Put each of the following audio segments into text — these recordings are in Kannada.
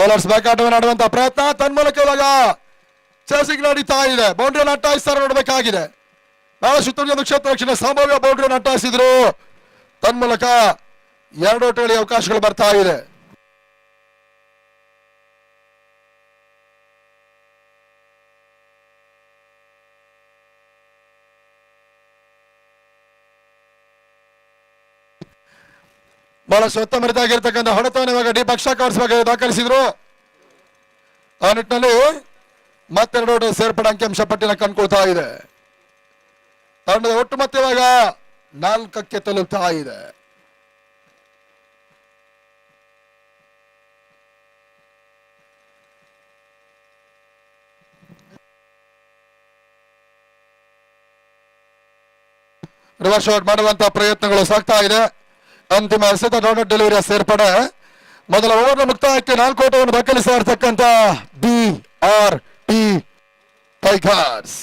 ಬೌಲರ್ಸ್ ಬ್ಯಾಕ್ ಆಟವನ್ನು ಆಡುವಂತಹ ಪ್ರಯತ್ನ ತನ್ಮೂಲಕ ಇವಾಗ ಚೇಸಿಂಗ್ ನಡೀತಾ ಇದೆ. ಬೌಂಡ್ರಿಯನ್ನು ಅಟ್ಟಾಯಿಸ್ತಾರೆ, ನೋಡಬೇಕಾಗಿದೆ. ಬಹಳಷ್ಟು ಉತ್ತಮ ಕ್ಷೇತ್ರ ರಕ್ಷಣೆ ಸಂಭಾವ್ಯ ಬೌಂಡ್ರಿಯನ್ನು ಅಟ್ಟಾಯಿಸಿದ್ರು. ತನ್ಮೂಲಕ 2 ಓಟಗಳಿಗೆ ಅವಕಾಶಗಳು ಬರ್ತಾ ಇದೆ. ಬಹಳಷ್ಟು ಉತ್ತಮ ರೀತಿಯಾಗಿರ್ತಕ್ಕಂಥ ಹೊಡೆತವನ್ನು ಇವಾಗ ಡಿ ಪಕ್ಷ ದಾಖಲಿಸಿದ್ರು. ಆ ನಿಟ್ಟಿನಲ್ಲಿ ಮತ್ತೆರಡು ಓಟ ಸೇರ್ಪಡೆ ಅಂಕಿಅಂಶ ಪಟ್ಟಿನ ಕಂಡುಕೊಳ್ತಾ ಇದೆ. ತಂಡದ ಒಟ್ಟು ಮತ್ತೆ ಇವಾಗ 4ಕ್ಕೆ ತಲುಪ್ತಾ ಇದೆ. ರಿವರ್ಸ್ ಶಾಟ್ ಮಾಡುವಂತಹ ಪ್ರಯತ್ನಗಳು ಸಾಗ್ತಾ ಇದೆ. ಅಂತಿಮ ಎಸೆತ ಡಾಟ್ ಡೆಲಿವರಿಯ ಸೇರ್ಪಡೆ. ಮೊದಲ ಓವರ್ನ ಮುಕ್ತಾಯಕ್ಕೆ 4 ಓಟವನ್ನು ದಾಖಲಿಸ್ತಾ ಇರತಕ್ಕಂಥ BRT ಟೈಗರ್ಸ್.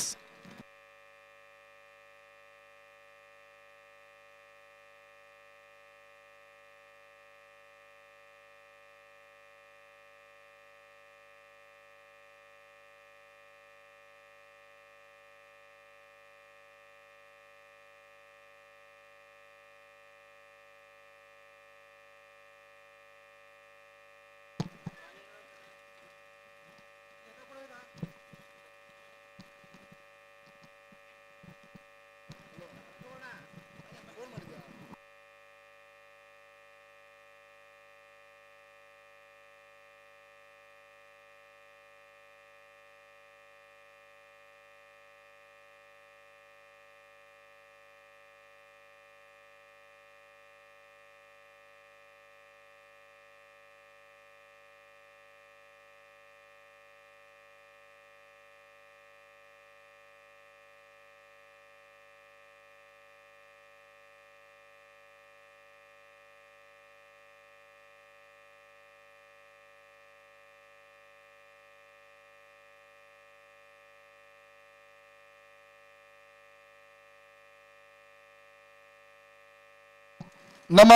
ನಮ್ಮ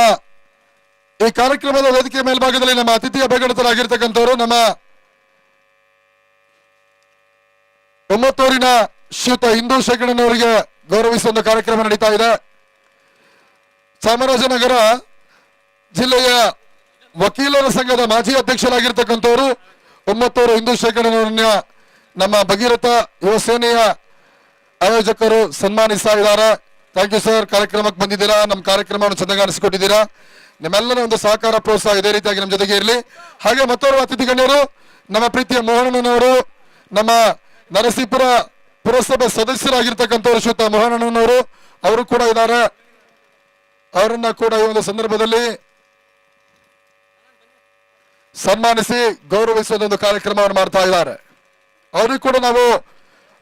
ಈ ಕಾರ್ಯಕ್ರಮದ ವೇದಿಕೆ ಮೇಲ್ಭಾಗದಲ್ಲಿ ನಮ್ಮ ಅತಿಥಿ ಅಭ್ಯರ್ಥಿಗಳಾಗಿರ್ತಕ್ಕಂಥವರು ನಮ್ಮ ಒಮ್ಮತ್ತೂರಿನ ಶ್ರೀಯುತ ಹಿಂದೂ ಶೇಖಣ್ಣನವರಿಗೆ ಗೌರವಿಸುವ ಕಾರ್ಯಕ್ರಮ ನಡೀತಾ ಇದೆ. ಚಾಮರಾಜನಗರ ಜಿಲ್ಲೆಯ ವಕೀಲರ ಸಂಘದ ಮಾಜಿ ಅಧ್ಯಕ್ಷರಾಗಿರ್ತಕ್ಕಂಥವರು ಒಮ್ಮತ್ತೂರು ಹಿಂದೂ ಶೇಖಣ್ಣನವರನ್ನ ನಮ್ಮ ಭಗೀರಥ ಯುವ ಸೇನೆಯ ಆಯೋಜಕರು ಸನ್ಮಾನಿಸ್ತಾ ಇದ್ದಾರೆ. ಥ್ಯಾಂಕ್ ಯು ಸರ್, ಕಾರ್ಯಕ್ರಮಕ್ಕೆ ಬಂದಿದ್ದೀರಾ, ನಮ್ಮ ಕಾರ್ಯಕ್ರಮವನ್ನು ಚೆನ್ನಾಗಿಸಿಕೊಟ್ಟಿದ್ದೀರಾ. ನಿಮ್ಮೆಲ್ಲರ ಒಂದು ಸಹಕಾರ ಪ್ರೋತ್ಸಾಹ ಇದೇ ರೀತಿಯಾಗಿ ನಮ್ಮ ಜೊತೆಗೆ ಇರಲಿ. ಹಾಗೆ ಮತ್ತೋರ್ವ ಅತಿಥಿ ಗಣ್ಯರು ನಮ್ಮ ಪ್ರೀತಿಯ ಮೋಹನಣ್ಣನವರು, ನಮ್ಮ ನರಸೀಪುರ ಪುರಸಭೆ ಸದಸ್ಯರಾಗಿರ್ತಕ್ಕಂಥವ್ರು ಶ್ರೀಯುತ ಮೋಹನಣ್ಣನವರು, ಅವರು ಕೂಡ ಇದ್ದಾರೆ. ಅವರನ್ನ ಕೂಡ ಈ ಒಂದು ಸಂದರ್ಭದಲ್ಲಿ ಸನ್ಮಾನಿಸಿ ಗೌರವಿಸುವ ಕಾರ್ಯಕ್ರಮವನ್ನು ಮಾಡ್ತಾ ಇದ್ದಾರೆ. ಅವರಿಗೂ ಕೂಡ ನಾವು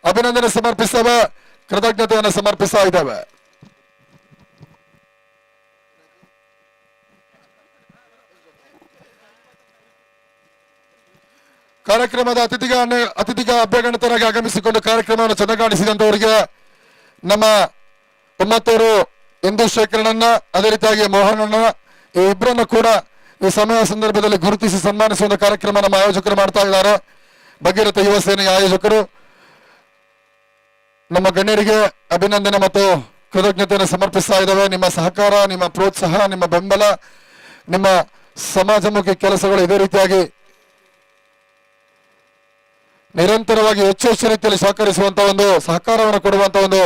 ಅಭಿನಂದನೆ ಸಮರ್ಪಿಸ್ತೇವೆ, ಕೃತಜ್ಞತೆಯನ್ನು ಸಮರ್ಪಿಸ್ತಾ ಇದ್ದೇವೆ. ಕಾರ್ಯಕ್ರಮದ ಅತಿಥಿಗ ಅಭ್ಯಗಣಿತರಾಗಿ ಆಗಮಿಸಿಕೊಂಡು ಕಾರ್ಯಕ್ರಮವನ್ನು ಚೆನ್ನಾಗಿಸಿದಂತವರಿಗೆ ನಮ್ಮ ಒಮ್ಮತ್ತೂರು ಹಿಂದೂ ಶೇಖರಣ್ಣ, ಅದೇ ರೀತಿಯಾಗಿ ಮೋಹನಣ್ಣ, ಈ ಇಬ್ಬರನ್ನು ಕೂಡ ಈ ಸಮಯ ಸಂದರ್ಭದಲ್ಲಿ ಗುರುತಿಸಿ ಸನ್ಮಾನಿಸುವ ಕಾರ್ಯಕ್ರಮ ನಮ್ಮ ಆಯೋಜಕರು ಮಾಡ್ತಾ ಇದ್ದಾರೆ. ಭಗೀರಥ ಯುವ ಸೇನೆಯ ಆಯೋಜಕರು ನಮ್ಮ ಗಣ್ಯರಿಗೆ ಅಭಿನಂದನೆ ಮತ್ತು ಕೃತಜ್ಞತೆಯನ್ನು ಸಮರ್ಪಿಸ್ತಾ ಇದ್ದಾವೆ. ನಿಮ್ಮ ಸಹಕಾರ, ನಿಮ್ಮ ಪ್ರೋತ್ಸಾಹ, ನಿಮ್ಮ ಬೆಂಬಲ, ನಿಮ್ಮ ಸಮಾಜಮುಖಿ ಕೆಲಸಗಳು ಇದೇ ರೀತಿಯಾಗಿ ನಿರಂತರವಾಗಿ ಹೆಚ್ಚು ರೀತಿಯಲ್ಲಿ ಸಹಕರಿಸುವಂತಹ ಒಂದು ಸಹಕಾರವನ್ನು ಕೊಡುವಂತಹ ಒಂದು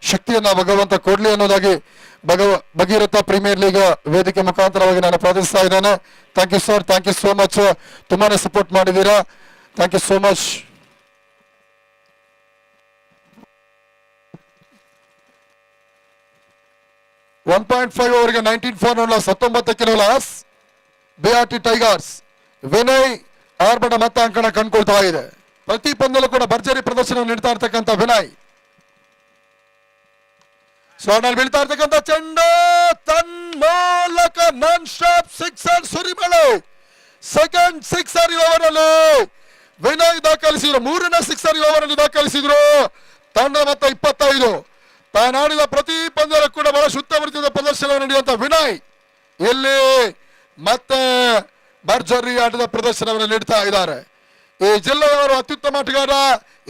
ಶಕ್ತಿಯನ್ನ ಭಗವಂತ ಕೊಡ್ಲಿ ಅನ್ನೋದಾಗಿ ಭಗೀರಥ ಪ್ರೀಮಿಯರ್ ಲೀಗ್ ವೇದಿಕೆ ಮುಖಾಂತರವಾಗಿ ನಾನು ಪ್ರಾರ್ಥಿಸ್ತಾ ಇದ್ದೇನೆ. Thank you sir, thank you so much. ತುಂಬಾನೇ ಸಪೋರ್ಟ್ ಮಾಡಿದ್ದೀರಾ, ಥ್ಯಾಂಕ್ ಯು ಸೋ ಮಚ್. .5 ಓವರ್ಗೆ 19 loss, 19 loss. BRT tigers Vinay ಆರ್ಭಟ ಮತ್ತ ಅಂಕಣ ಕಂಡುಕೊಳ್ತಾ ಇದೆ. ಪ್ರತಿ ಪಂದ್ಯಲ್ಲೂ ಕೂಡ ಭರ್ಜರಿ ಪ್ರದರ್ಶನ ನೀಡ್ತಾ ಇರ್ತಕ್ಕಂಥ ವಿನಯ್. ಸ್ವಾರ್ನಲ್ಲಿ ಬೀಳ್ತಾ ಇರ್ತಕ್ಕಂಥ ಚೆಂಡು ತನ್ಮೂಲಕ ನಾನ್ ಸ್ಟಾಪ್ ಸಿಕ್ಸರ್ ಸುರಿಮಳೆ. ಸೆಕೆಂಡ್ ಸಿಕ್ಸರ್ ಓವರ್ ಅಲ್ಲಿ ವಿನಯ್ ದಾಖಲಿಸಿದ್ರು. 3ನೇ ಸಿಕ್ಸರ್ ಓವರ್ ಅಲ್ಲಿ ದಾಖಲಿಸಿದ್ರು. ತಂಡ ಮತ್ತೆ 25. ತಾನಾಡಿದ ಪ್ರತಿ ಪಂದ್ಯಲ್ಲೂ ಕೂಡ ಬಹಳ ಶುದ್ಧ ರೀತಿಯ ಪ್ರದರ್ಶನ ನೀಡಿದಂತ ವಿನಯ್ ಇಲ್ಲಿ ಮತ್ತೆ ಭರ್ಜರಿ ಆಟದ ಪ್ರದರ್ಶನವನ್ನು ನೀಡ್ತಾ ಇದ್ದಾರೆ. ಈ ಜಿಲ್ಲೆಯವರು ಅತ್ಯುತ್ತಮ ಆಟಗಾರ,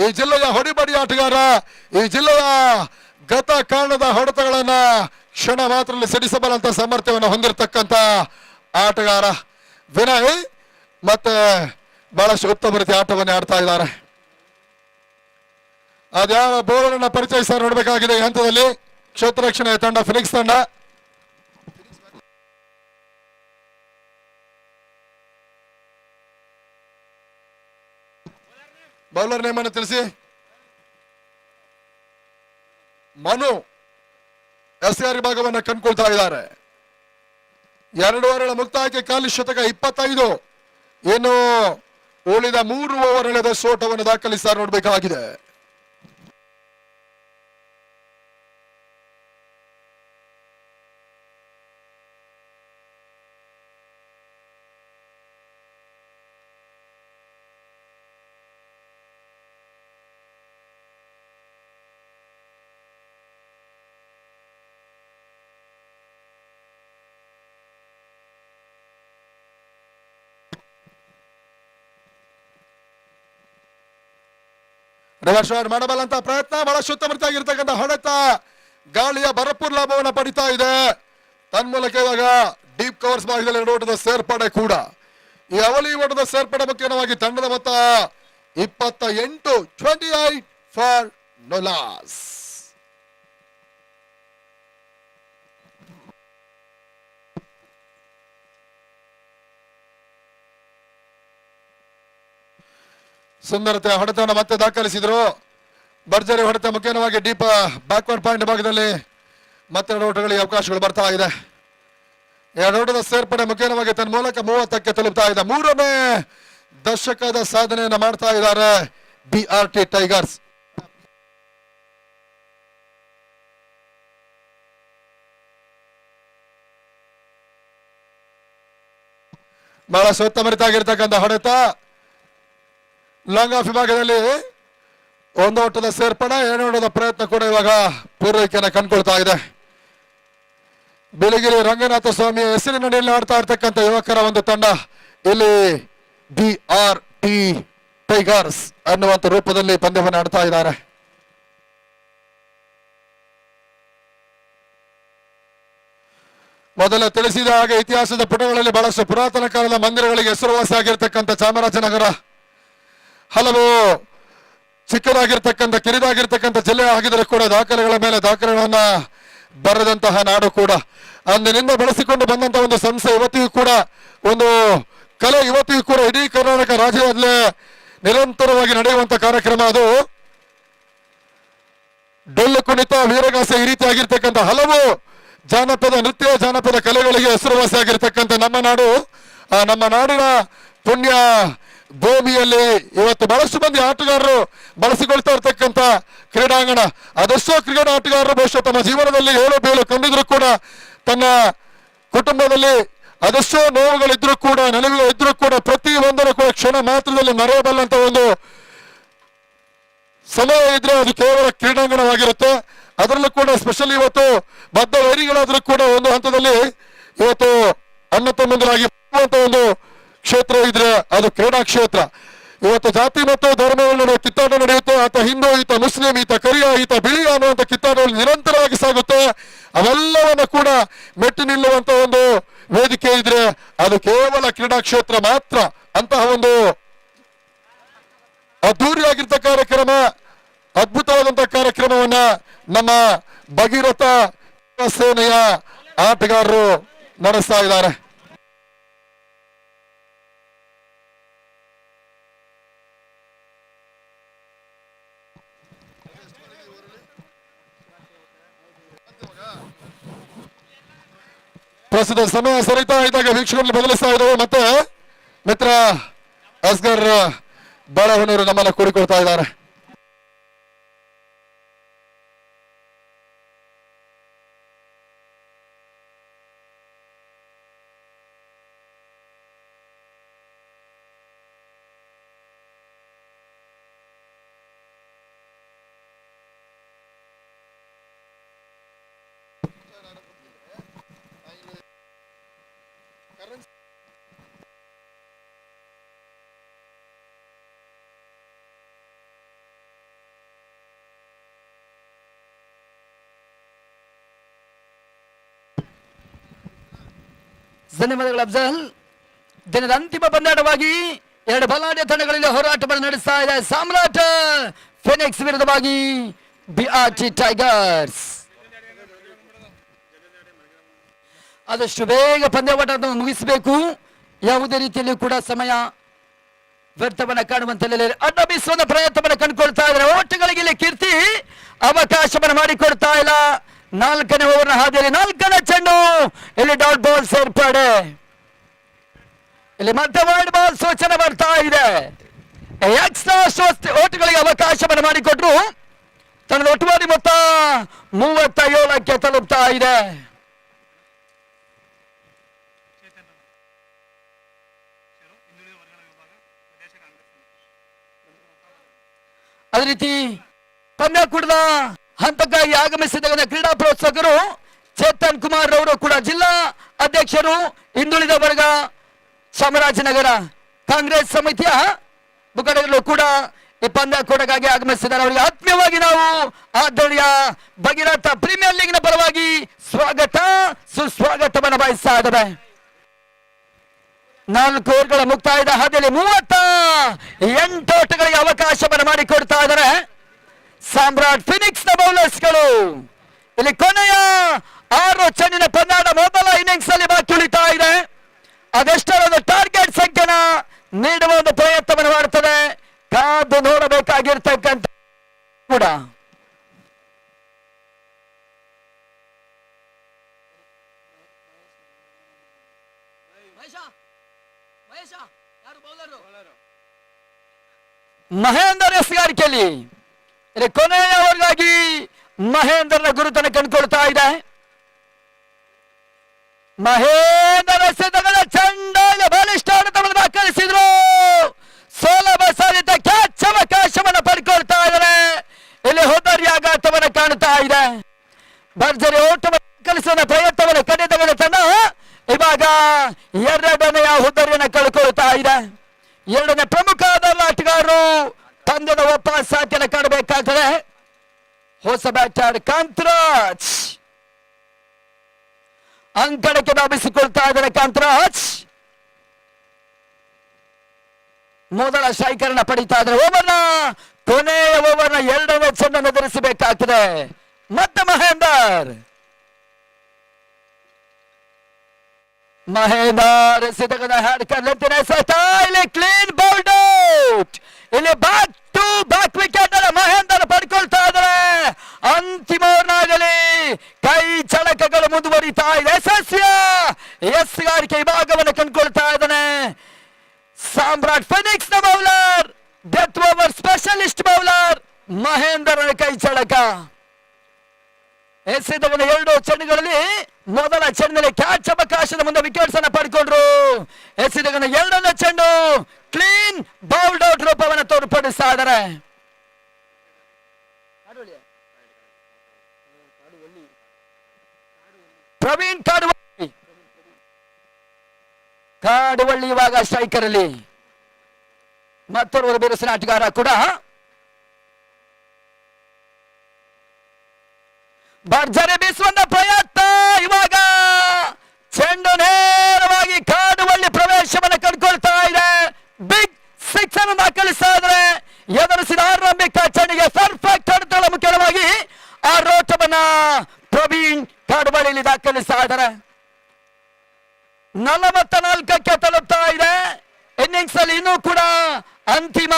ಈ ಜಿಲ್ಲೆಯ ಹೊಡಿಬಡಿ ಆಟಗಾರ, ಈ ಜಿಲ್ಲೆಯ ಗತ ಕಾರಣದ ಹೊಡೆತಗಳನ್ನ ಕ್ಷಣ ಮಾತ್ರದಲ್ಲಿ ಸಿಡಿಸಬಲ್ಲಂತ ಸಾಮರ್ಥ್ಯವನ್ನು ಹೊಂದಿರತಕ್ಕಂತ ಆಟಗಾರ ವಿನಯ್ ಮತ್ತೆ ಬಹಳಷ್ಟು ಉತ್ತಮ ರೀತಿಯ ಆಟವನ್ನು ಆಡ್ತಾ ಇದ್ದಾರೆ. ಅದ್ಯಾವ ಬೋರ್ಡನ್ನ ಪರಿಚಯಿಸ ನೋಡಬೇಕಾಗಿದೆ ಈ ಹಂತದಲ್ಲಿ. ಕ್ಷೇತ್ರ ರಕ್ಷಣೆ ತಂಡ ಫಿನಿಕ್ಸ್ ತಂಡ. ಬೌಲರ್ ನೇಮ್ ಅನ್ನು ತಿಳಿಸಿ. ಮನು ಎಸ್ಆರ್ ವಿಭಾಗವನ್ನು ಕಂಡುಕೊಳ್ತಾ ಇದ್ದಾರೆ. 2 ಓವರ್ಗಳ ಮುಕ್ತಾಯಕ್ಕೆ ಖಾಲಿ ಶತಕ 25. ಇನ್ನು ಉಳಿದ 3 ಓವರ್ ಎಳೆದ ಸೋಟವನ್ನು ದಾಖಲಿಸ ನೋಡಬೇಕಾಗಿದೆ. ರಿವರ್ಸ್ ಶಾಟ್ ಮಾಡಬಲ್ಲಂತ ಪ್ರಯತ್ನ, ಬಹಳಷ್ಟು ಉತ್ತಮವಾಗಿರ್ತಕ್ಕಂಥ ಹೊಡೆತ, ಗಾಳಿಯ ಭರಪೂರ್ ಲಾಭವನ್ನು ಪಡಿತಾ ಇದೆ. ತನ್ಮೂಲಕ ಇವಾಗ ಡೀಪ್ ಕವರ್ಸ್ ಭಾಗದಲ್ಲಿ 2 ಓಟದ ಸೇರ್ಪಡೆ ಕೂಡ. ಈ ಅವಳಿ ಓಟದ ಸೇರ್ಪಡೆ ಮುಖ್ಯವಾಗಿ ತಂಡದ ಮೊತ್ತ 28, 28 ಫಾರ್ ನೋಲಾಸ್. ಸುಂದರತೆ ಹೊಡೆತವನ್ನು ಮತ್ತೆ ದಾಖಲಿಸಿದ್ರು. ಭರ್ಜರಿ ಹೊಡೆತ ಮುಖ್ಯವಾಗಿ ಡೀಪ್ ಬ್ಯಾಕ್ವರ್ಡ್ ಪಾಯಿಂಟ್ ಭಾಗದಲ್ಲಿ ಮತ್ತೆ 2 ಓಟಗಳಿಗೆ ಅವಕಾಶಗಳು ಬರ್ತಾ ಇದೆ. 2 ಓಟದ ಸೇರ್ಪಡೆ ಮುಖ್ಯವಾಗಿ ತನ್ನ ಮೂಲಕ 30ಕ್ಕೆ ತಲುಪ್ತಾ ಇದೆ. 3ನೇ ದಶಕದ ಸಾಧನೆಯನ್ನು ಮಾಡ್ತಾ ಇದ್ದಾರೆ BRT ಟೈಗರ್ಸ್. ಬಹಳ ಉತ್ತಮರಿತಾಗಿರ್ತಕ್ಕಂಥ ಹೊಡೆತ. ಲಾಂಗ್ ಆಫ್ ವಿಭಾಗದಲ್ಲಿ 1 ಓಟದ ಸೇರ್ಪಡೆ, 2 ಓಟದ ಪ್ರಯತ್ನ ಕೂಡ ಇವಾಗ ಪೂರೈಕೆಯನ್ನು ಕಂಡುಕೊಳ್ತಾ ಇದೆ. ಬಿಳಿಗಿರಿ ರಂಗನಾಥ ಸ್ವಾಮಿಯ ಹೆಸರಿನಡಿಯಲ್ಲಿ ಆಡ್ತಾ ಇರ್ತಕ್ಕಂಥ ಯುವಕರ ಒಂದು ತಂಡ ಇಲ್ಲಿ BRT ಟೈಗರ್ಸ್ ಅನ್ನುವಂಥ ರೂಪದಲ್ಲಿ ಪಂದ್ಯವನ್ನು ಆಡ್ತಾ ಇದ್ದಾರೆ. ಮೊದಲ ತಿಳಿಸಿದ ಹಾಗೆ ಇತಿಹಾಸದ ಪುಟಗಳಲ್ಲಿ ಬಹಳಷ್ಟು ಪುರಾತನ ಕಾಲದ ಮಂದಿರಗಳಿಗೆ ಹೆಸರುವಾಸಿಯಾಗಿರ್ತಕ್ಕಂಥ ಚಾಮರಾಜನಗರ ಹಲವು ಚಿಕ್ಕದಾಗಿರ್ತಕ್ಕಂಥ ಕಿರಿದಾಗಿರ್ತಕ್ಕಂಥ ಜಿಲ್ಲೆ ಆಗಿದ್ರೆ ಕೂಡ ದಾಖಲೆಗಳ ಮೇಲೆ ದಾಖಲೆಗಳನ್ನ ಬರೆದಂತಹ ನಾಡು ಕೂಡ. ಅಂದಿನಿಂದ ಬಳಸಿಕೊಂಡು ಬಂದಂತಹ ಒಂದು ಸಂಸ್ಥೆ ಇವತ್ತಿಗೂ ಕೂಡ, ಒಂದು ಕಲೆ ಇವತ್ತಿಗೂ ಕೂಡ ಇಡೀ ಕರ್ನಾಟಕ ರಾಜ್ಯದಲ್ಲೇ ನಿರಂತರವಾಗಿ ನಡೆಯುವಂತ ಕಾರ್ಯಕ್ರಮ ಅದು. ಡೊಳ್ಳು ಕುಣಿತ, ವೀರಗಾಸೆ, ಈ ರೀತಿಯಾಗಿರ್ತಕ್ಕಂಥ ಹಲವು ಜಾನಪದ ನೃತ್ಯ, ಜಾನಪದ ಕಲೆಗಳಿಗೆ ಹೆಸರುವಾಸಿಯಾಗಿರ್ತಕ್ಕಂಥ ನಮ್ಮ ನಾಡು, ನಮ್ಮ ನಾಡಿನ ಪುಣ್ಯ ಭೂಮಿಯಲ್ಲಿ ಇವತ್ತು ಬಹಳಷ್ಟು ಮಂದಿ ಆಟಗಾರರು ಬಳಸಿಕೊಳ್ತಾ ಇರ್ತಕ್ಕಂಥ ಕ್ರೀಡಾಂಗಣ. ಅದೆಷ್ಟೋ ಕ್ರಿಕೆಟ್ ಆಟಗಾರರು ಬಹುಶಃ ತಮ್ಮ ಜೀವನದಲ್ಲಿ ಏಳು ಬೀಳು ಕಂಡಿದ್ರು ಕೂಡ, ತನ್ನ ಕುಟುಂಬದಲ್ಲಿ ಅದೆಷ್ಟೋ ನೋವುಗಳಿದ್ರು ಕೂಡ, ನೆಲವಿಗಳಿದ್ರು ಕೂಡ, ಪ್ರತಿ ಒಂದನ್ನು ಕೂಡ ಕ್ಷಣ ಮಾತ್ರದಲ್ಲಿ ಮರೆಯಬಲ್ಲಂತ ಒಂದು ಸಮಯ ಇದ್ರೆ ಅದು ಕೇವಲ ಕ್ರೀಡಾಂಗಣವಾಗಿರುತ್ತೆ. ಅದರಲ್ಲೂ ಕೂಡ ಸ್ಪೆಷಲಿ ಇವತ್ತು ಬದ್ಧ ವೈರಿಗಳಾದ್ರೂ ಕೂಡ ಒಂದು ಹಂತದಲ್ಲಿ ಇವತ್ತು ಅಣ್ಣ ತಮ್ಮಂದಿರಾಗಿ ಒಂದು ಕ್ಷೇತ್ರ ಇದ್ರೆ ಅದು ಕ್ರೀಡಾ ಕ್ಷೇತ್ರ. ಇವತ್ತು ಜಾತಿ ಮತ್ತು ಧರ್ಮಗಳ ನಡುವೆ ಕಿತ್ತಾಟ ನಡೆಯುತ್ತೆ. ಆತ ಹಿಂದೂ, ಈತ ಮುಸ್ಲಿಂ, ಈತ ಕರಿಯ, ಈತ ಬಿಳಿಯ ಅನ್ನುವಂಥ ಕಿತ್ತಾಟಗಳು ನಿರಂತರವಾಗಿ ಸಾಗುತ್ತೆ. ಅವೆಲ್ಲವನ್ನ ಕೂಡ ಮೆಟ್ಟಿ ನಿಲ್ಲುವಂತ ಒಂದು ವೇದಿಕೆ ಇದ್ರೆ ಅದು ಕೇವಲ ಕ್ರೀಡಾ ಕ್ಷೇತ್ರ ಮಾತ್ರ. ಅಂತಹ ಒಂದು ಅದ್ದೂರಿಯಾಗಿರ್ತ ಕಾರ್ಯಕ್ರಮ, ಅದ್ಭುತವಾದಂತಹ ಕಾರ್ಯಕ್ರಮವನ್ನ ನಮ್ಮ ಭಗೀರಥ ಸೇನೆಯ ಆಟಗಾರರು ನಡೆಸ್ತಾ ಇದ್ದಾರೆ. ಪ್ರಸ್ತುತ ಸಮಯ ಸರಿತಾ ಇದ್ದಾಗ ವೀಕ್ಷಕರಲ್ಲಿ ಬದಲಿಸ್ತಾ ಇದ್ದಾವೆ. ಮತ್ತೆ ಮಿತ್ರ ಅಸ್ಗರ್ ಬಾಳಹೊನ್ನೂರು ನಮ್ಮನ್ನ ಕೂಡಿಕೊಳ್ತಾ ಇದ್ದಾರೆ. ಧನ್ಯವಾದಗಳು ಅಫ್ಜಲ್. ದಿನದ ಅಂತಿಮ ಪಂದ್ಯಾಟವಾಗಿ ಎರಡು ಬಲಾಢ್ಯ ತಂಡಗಳಲ್ಲಿ ಹೋರಾಟವನ್ನು ನಡೆಸ್ತಾ ಇದೆ. ಸಾಮ್ರಾಟ್ ಫಿನಿಕ್ಸ್ ವಿರುದ್ಧವಾಗಿ BRT ಟೈಗರ್ಸ್. ಆದಷ್ಟು ಬೇಗ ಪಂದ್ಯಾಟವನ್ನು ಮುಗಿಸಬೇಕು. ಯಾವುದೇ ರೀತಿಯಲ್ಲಿ ಕೂಡ ಸಮಯ ವ್ಯರ್ಥವನ್ನು ಕಾಣುವಂತಿಲ್ಲ. ಅಡ್ಡ ಬೀಸುವ ಪ್ರಯತ್ನವನ್ನು ಕಂಡುಕೊಳ್ತಾ ಇದ್ದಾರೆ. ಓಟಗಳಿಗೆ ಇಲ್ಲಿ ಕೀರ್ತಿ ಅವಕಾಶವನ್ನು ಮಾಡಿಕೊಡ್ತಾ ಇಲ್ಲ. 4ನೇ ಓವರ್ನ ಹಾದಿಯಲ್ಲಿ 4ನೇ ಚೆಂಡು. ಇಲ್ಲಿ ಡಾಟ್ ಬಾಲ್ ಸೇರ್ಪಡೆ. ಇಲ್ಲಿ ಮತ್ತೆ ವೈಡ್ ಬಾಲ್ ಸೂಚನೆ ಬರ್ತಾ ಇದೆ. ಎಕ್ಸ್ಟ್ರಾ ಓಟಗಳಿಗೆ ಅವಕಾಶವನ್ನು ಮಾಡಿಕೊಟ್ರು. ತನ್ನದ ಒಟ್ಟುವಾರಿ ಮೊತ್ತ 37ಕ್ಕೆ ತಲುಪ್ತಾ ಇದೆ. ಅದೇ ರೀತಿ ಪಂದ್ಯಾಕೂಟದ ಹಂತಕ್ಕಾಗಿ ಆಗಮಿಸಿದ ಕ್ರೀಡಾ ಪ್ರೋತ್ಸಾಹಕರು ಚೇತನ್ ಕುಮಾರ್ ಅವರು ಕೂಡ ಜಿಲ್ಲಾ ಅಧ್ಯಕ್ಷರು, ಹಿಂದುಳಿದ ವರ್ಗ ಚಾಮರಾಜನಗರ ಕಾಂಗ್ರೆಸ್ ಸಮಿತಿಯ ಮುಖಂಡರು ಕೂಡ ಈ ಪಂದ್ಯಾಕೂಟಕ್ಕಾಗಿ ಆಗಮಿಸಿದ್ದಾರೆ. ಅವರಿಗೆ ಆತ್ಮೀಯವಾಗಿ ನಾವು ಆದರಣೀಯ ಭಗೀರಥ ಪ್ರೀಮಿಯರ್ ಲೀಗ್ನ ಪರವಾಗಿ ಸ್ವಾಗತ ಸುಸ್ವಾಗತವನ್ನು ಬಯಸ್ತಾ ಇದ್ದೇವೆ. 4 ಓವರ್ಗಳ ಮುಕ್ತಾಯದ ಹಾದಿಯಲ್ಲಿ 38 ಓಟಗಳಿಗೆ ಅವಕಾಶವನ್ನು ಮಾಡಿಕೊಡ್ತಾ ಇದ್ದಾರೆ ಸಾಮ್ರಾಟ್ ಫಿನಿಕ್ಸ್ ನ ಬೌಲರ್ಸ್ಗಳು. ಇಲ್ಲಿ ಕೊನೆಯ 6 ಚೆಂಡಿನ ಪಂದ್ಯದ ಮೊದಲ ಇನ್ನಿಂಗ್ಸ್ ಅಲ್ಲಿ ಬಾಕಿ ಉಳಿತಾ ಇದೆ. ಅದೆಷ್ಟರ ಟಾರ್ಗೆಟ್ ಸಂಖ್ಯೆನ ನೀಡುವ ಒಂದು ಪ್ರಯತ್ನವನ್ನು ಮಾಡುತ್ತದೆ. ಕಾದು ನೋಡಬೇಕಾಗಿರ್ತಕ್ಕಂಥ ಕೂಡ ಮಹೇಂದರ್ ಎಸ್ಗಾರಿಕೆಯಲ್ಲಿ ಇಲ್ಲಿ ಕೊನೆಯವರೆಗಾಗಿ ಮಹೇಂದ್ರನ ಗುರುತನ್ನು ಕಂಡುಕೊಳ್ತಾ ಇದೆ. ಮಹೇಂದ್ರ ಎಸೆತಗಳ ಚಂಡಾಲ ಬಲಿಷ್ಠ ಆಟವನ್ನು ದಾಖಲಿಸಿದ್ರು. ಸೋಲಭ ಸಾಧಿತ ಕ್ಯಾಚ್ ಅವಕಾಶವನ್ನು ಪಡ್ಕೊಳ್ತಾ ಇದ್ದಾರೆ. ಇಲ್ಲಿ ಹೋದರಿ ಆಘಾತವನ್ನು ಕಾಣ್ತಾ ಇದೆ. ಭರ್ಜರಿ ಓಟವನ್ನು ದಾಖಲಿಸುವ ಪ್ರಯತ್ನವನ್ನು ಕಡಿತಗಳ ತಂಡ ಇವಾಗ 2ನೇ ಹುದ್ದರಿಯನ್ನು ಕಳ್ಕೊಳ್ತಾ ಇದೆ. 2ನೇ ಪ್ರಮುಖ ಆಟಗಾರರು ಪಂದ್ಯದ ಒಪ್ಪಾಸಾತಿಯನ್ನು ಕಾಣಬೇಕಾಗ್ತದೆ. ಹೊಸ ಬ್ಯಾಟರ್ ಕಾಂತರಾಜ್ ಅಂಕಣಕ್ಕೆ ಧಾವಿಸಿಕೊಳ್ತಾ ಇದ್ದಾರೆ. ಕಾಂತರಾಜ್ ಮೊದಲ ಸ್ಟ್ರೈಕರ್ನ ಪಡಿತಾ ಇದ್ದಾರೆ. ಓವರ್ನ ಕೊನೆಯ ಓವರ್ನ 2ನೇ ಚೆಂಡನ್ನು ಎದುರಿಸಬೇಕಾಗ್ತದೆ. ಮತ್ತೆ ಮಹೇಂದರ್ ಸಿದ್ಧಗದ ಇಲ್ಲಿ ಕ್ಲೀನ್ ಬೌಲ್ಡ್ ಔಟ್. ಇಲ್ಲಿ ಬ್ಯಾಕ್ ಟು ಬ್ಯಾಕ್ ವಿಕೆಟ್ ಅನ್ನು ಮಹೇಂದರ್ ಪಡ್ಕೊಳ್ತಾ ಇದ್ದಾರೆ. ಅಂತಿಮ ಓವರ್ನಾಗಲಿ ಕೈ ಚಳಕಗಳು ಮುಂದುವರಿತಾ ಇದೆ. ಯಶಸ್ವಿಯ ಎಸ್ಗಾರಿಕೆ ವಿಭಾಗವನ್ನು ಕಂಡುಕೊಳ್ತಾ ಇದ್ದಾನೆ ಸಾಮ್ರಾಟ್ ಫಿನಿಕ್ಸ್ ನ bowler, death over specialist bowler Mahender ಕೈ ಚಳಕ. ಎಸೆದವನ 2 ಚೆಂಡುಗಳಲ್ಲಿ ಮೊದಲ ಚೆಂಡಿನಲ್ಲಿ ಕ್ಯಾಚ್ ಅವಕಾಶದ ಮುಂದೆ ವಿಕೆಟ್ಸ್ ಅನ್ನು ಪಡ್ಕೊಂಡ್ರು. ಎಸೆದವನ 2ನೇ ಚೆಂಡು ಕ್ಲೀನ್ ಬೌಲ್ಡ್ ಔಟ್ ರೂಪವನ್ನು ತೋರ್ಪಡಿಸ್ತಾ ಇದ್ದಾರೆ. ಪ್ರವೀಣ್ ಕಾಡುವಳ್ಳಿ ಇವಾಗ ಸ್ಟ್ರೈಕರ್ ಅಲ್ಲಿ ಮತ್ತೊರ್ವರು ಬಿರುಸಿನ ಆಟಗಾರ ಕೂಡ. ಭರ್ಜರಿ ಬೀಸುವಂತ ಪ್ರಯತ್ನ. ಇವಾಗ ಚೆಂಡು ನೇರವಾಗಿ ಕಾಡುವಳ್ಳಿ ಪ್ರವೇಶವನ್ನು ಕಂಡುಕೊಳ್ತಾ ಇದೆ. ಬಿಗ್ 6 ಅನ್ನು ದಾಖಲಿಸ್ತಾ ಇದ್ದಾರೆ. ಎದುರಿಸಿದ ಆರಂಭಿಕ ಚೆಂಡಿಗೆ ಪರ್ಫೆಕ್ಟ್ ಹೊಡೆತಗಳ ಮುಖ್ಯವಾಗಿ ಆ ರೋಟವನ್ನ ಪ್ರವೀಣ್ ಕಾಡುವಳ್ಳಿಯಲ್ಲಿ ದಾಖಲಿಸ್ತಾ ಇದ್ದಾರೆ. 44ಕ್ಕೆ ತಲುಪ್ತಾ ಇದೆ. ಇನ್ನಿಂಗ್ಸ್ ಅಲ್ಲಿ ಇನ್ನೂ ಕೂಡ ಅಂತಿಮ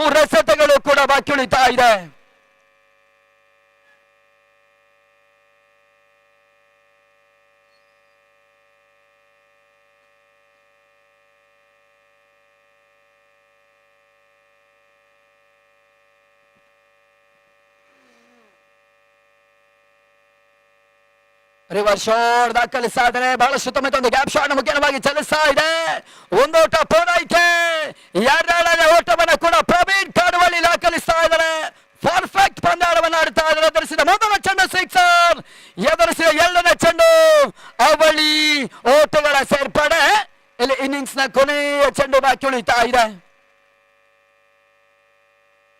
3 ಎಸೆತಗಳು ಕೂಡ ಬಾಕಿ ಉಳಿತಾ ಇದೆ. ರಿವರ್ಸ್ ಶಾಟ್ ದಾಖಲಿಸ್ತಾ ಇದ್ದಾರೆ. ಬಹಳಷ್ಟು ಉತ್ತಮ ಒಂದು ಗ್ಯಾಪ್ ಶಾಟ್ ಮುಖ್ಯವಾಗಿ ಚಲಿಸ್ತಾ ಇದೆ. ಒಂದೋಟ ಪೂರೈಕೆ. 2ನೇ ಓಟವನ್ನು ಕೂಡ ಪ್ರವೀಣ್ ಕಾಡುವಳ್ಳಿ ದಾಖಲಿಸ್ತಾ ಇದ್ದಾರೆ. ಪರ್ಫೆಕ್ಟ್ ಪಂದ್ಯಾಟವನ್ನು ಆಡ್ತಾ ಇದ್ದಾರೆ. ಎದುರಿಸಿದ ಮೊದಲ ಚೆಂಡು ಸಿಕ್ಸರ್, ಎದುರಿಸಿದ 2ನೇ ಚೆಂಡು ಅವಳಿ ಓಟಗಳ ಸೇರ್ಪಡೆ. ಇಲ್ಲಿ ಇನ್ನಿಂಗ್ಸ್ ನ ಕೊನೆಯ ಚೆಂಡು ಬಾಕಿ ಉಳಿತಾ ಇದೆ.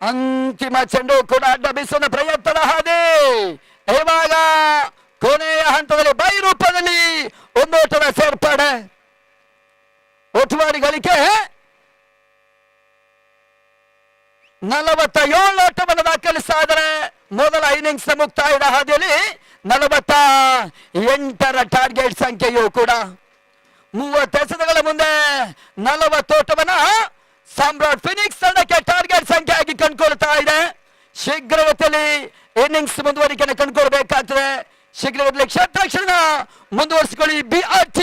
ಅಂತಿಮ ಚೆಂಡು ಕೂಡ ಅಡ್ಡ ಬೀಸುವ ಪ್ರಯತ್ನದ ಹಾದಿ. ಇವಾಗ ಕೊನೆಯ ಹಂತದಲ್ಲಿ ಬೈ ರೂಪದಲ್ಲಿ ಒಂದು ಓಟದ ಸೇರ್ಪಡೆ. ಒಟ್ಟುವಾರಿ ಗಳಿಕೆ 47 ಓಟವನ್ನು ದಾಖಲಿಸ್ತಾ ಇದ್ದಾರೆ. ಮೊದಲ ಇನ್ನಿಂಗ್ಸ್ ಮುಕ್ತಾಯದ ಹಾದಿಯಲ್ಲಿ 48ರ ಟಾರ್ಗೆಟ್ ಸಂಖ್ಯೆಯು ಕೂಡ 30 ಎಸೆತಗಳ ಮುಂದೆ 40 ಓಟವನ್ನ ಸಾಮ್ರಾಟ್ ಫಿನಿಕ್ಸ್ ತಂಡಕ್ಕೆ ಟಾರ್ಗೆಟ್ ಸಂಖ್ಯೆ ಆಗಿ ಕಂಡುಕೊಳ್ತಾ ಇದೆ. ಶೀಘ್ರಗತಿಯಲ್ಲಿ ಇನ್ನಿಂಗ್ಸ್ ಮುಂದುವರಿಕೆಯನ್ನು ಕಂಡುಕೊಳ್ಬೇಕಾಗ್ತದೆ. ಶೀಘ್ರಗತಿಯಲ್ಲಿ ಕ್ಷೇತ್ರ ಮುಂದುವರಿಸಿಕೊಳ್ಳಿ BRT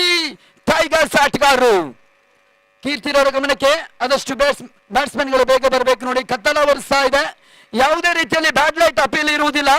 ಟೈಗರ್ಸ್ ಆಟಗಾರರು. ಕೀರ್ತಿರವರ ಗಮನಕ್ಕೆ ಆದಷ್ಟು ಬ್ಯಾಟ್ಸ್ಮನ್ಗಳು ಬೇಗ ಬರಬೇಕು ನೋಡಿ. ಕತ್ತಲ ಒರೆಸ್ತಾ ಇದೆ. ಯಾವುದೇ ರೀತಿಯಲ್ಲಿ ಬ್ಯಾಡ್ ಲೈಟ್ ಅಪೀಲ್ ಇರುವುದಿಲ್ಲ.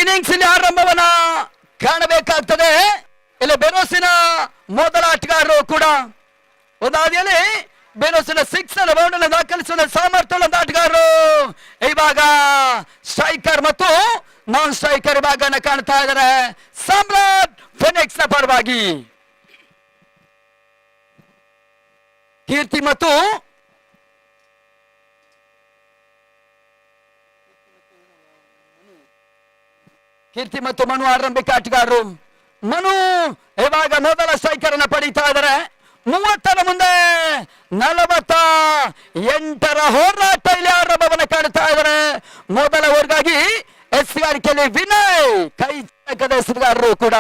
ಇನ್ನಿಂಗ್ಸ್ ಆರಂಭವನ್ನ ಕಾಣಬೇಕಾಗ್ತದೆ. ಇಲ್ಲಿ ಬೆರೋಸಿನ ಮೊದಲ ಆಟಗಾರರು ಕೂಡ ಒಂದಾದಿಯಲ್ಲಿ ಬೆರೋಸಿನ 6 ರೌಂಡ್ ಅನ್ನು ದಾಖಲಿಸುವ ಸಾಮರ್ಥ್ಯದ ಆಟಗಾರರು ಇವಾಗ ಸ್ಟ್ರೈಕರ್ ಮತ್ತು ನಾನ್ ಸ್ಟ್ರೈಕರ್ ವಿಭಾಗನ ಕಾಣ್ತಾ ಇದ್ದಾರೆ. ಸಾಮ್ರಾಟ್ ಫಿನಿಕ್ಸ್ ನ ಪರವಾಗಿ ಕೀರ್ತಿ ಮತ್ತು ಮನು ಆರಂಭಿಕ ಆಟಗಾರರು. ಮನು ಇವಾಗ ಮೊದಲ ಸ್ಟ್ರೈಕರ್ ಅನ್ನ ಪಡೀತಾ ಇದ್ದಾರೆ. 30ರ ಮುಂದೆ 48ರ ಹೋರಾಟ ಇಲ್ಲಿ ಆರಂಭವನ್ನು ಕಾಣ್ತಾ ಇದ್ದಾರೆ. ಮೊದಲ ಓವರ್ಗಾಗಿ ಎಸೆಗಾರಿಕೆಯಲ್ಲಿ ವಿನಯ್ ಕೈ ಚಳಕದ ಎಸೆಗಾರರು ಕೂಡ.